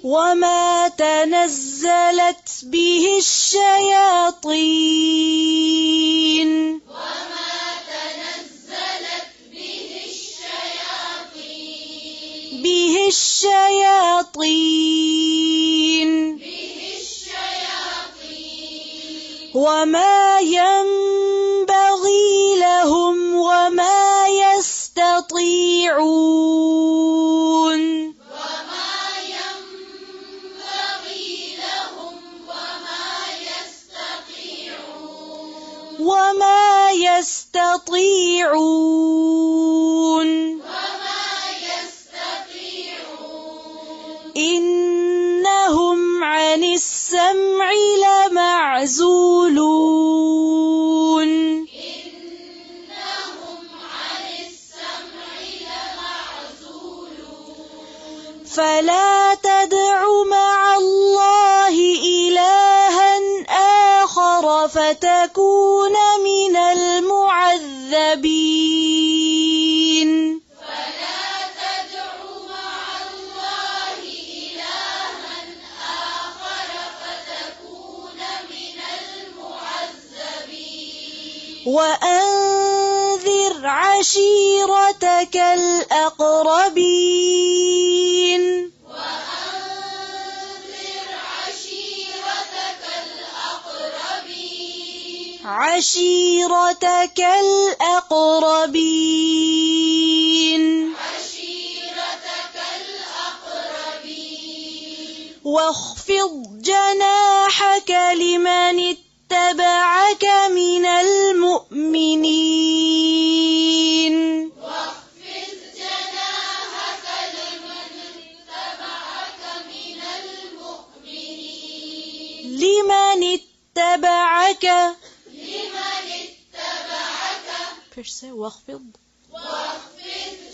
وما تنزلت به الشياطين وما ينبغي لهم وما يستطيعون إنهم عن السمع لمعزولون فلا تدع مع الله إلها آخر فتكون من المعذبين وأنذر عشيرتك الأقربين واخفض جناحك لمن اتبعك من المؤمنين لمن اتبعك फिर से واخفض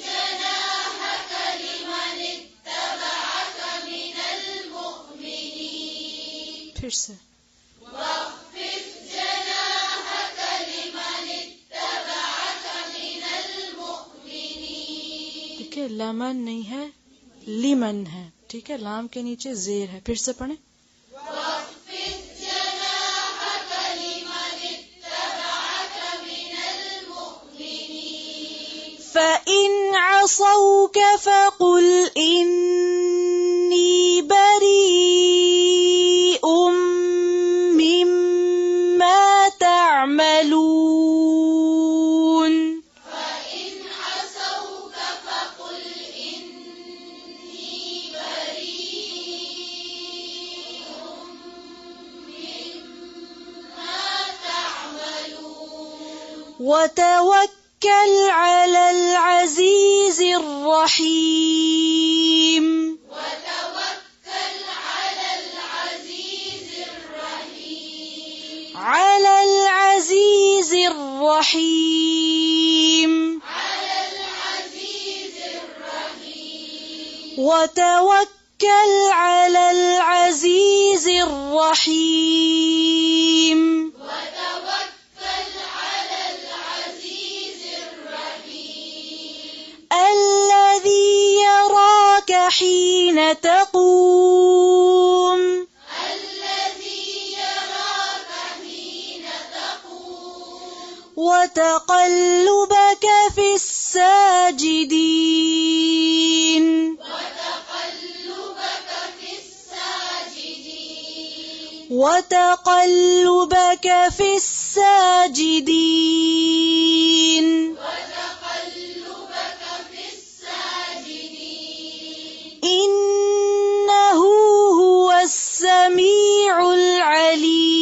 جناحك لمن اتبعك من المؤمنين फिर से واخفض جناحك لمن اتبعك من المؤمنين ठीक है लमन नहीं है लिमन है ठीक है लाम के नीचे जेर है फिर से पढ़ें فإن عصوك فقل إني بريء مما تعملون فإن عصوك فقل إني بريء مما تعملون وتوكل على العزيز الرحيم على العزيز الرحيم وتوكل على العزيز الرحيم الذي يراك حين تقوم وتقلبك في الساجدين إنه هو السميع العليم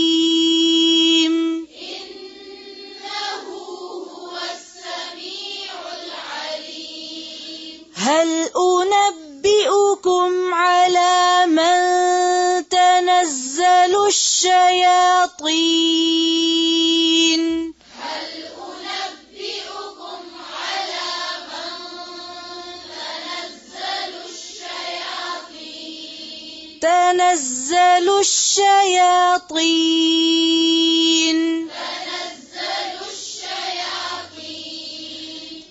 هل أنبئكم على من تنزل الشياطين تنزل الشياطين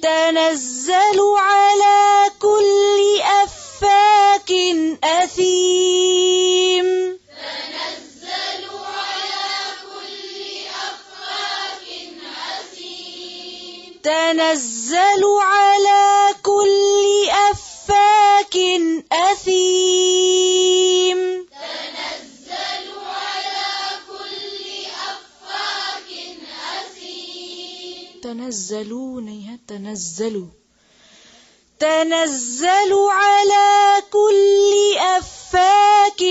تنزل على كل أفاك أثيم تنزل على كل أفاك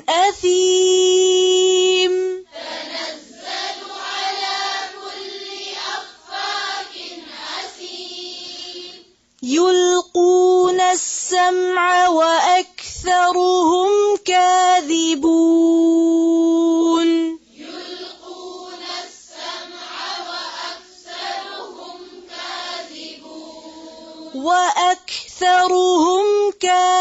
أثيم تنزل على كل أفاك أثيم يلقون السمع وأكثرهم كاذبون يلقون السمع وأكثرهم كاذبون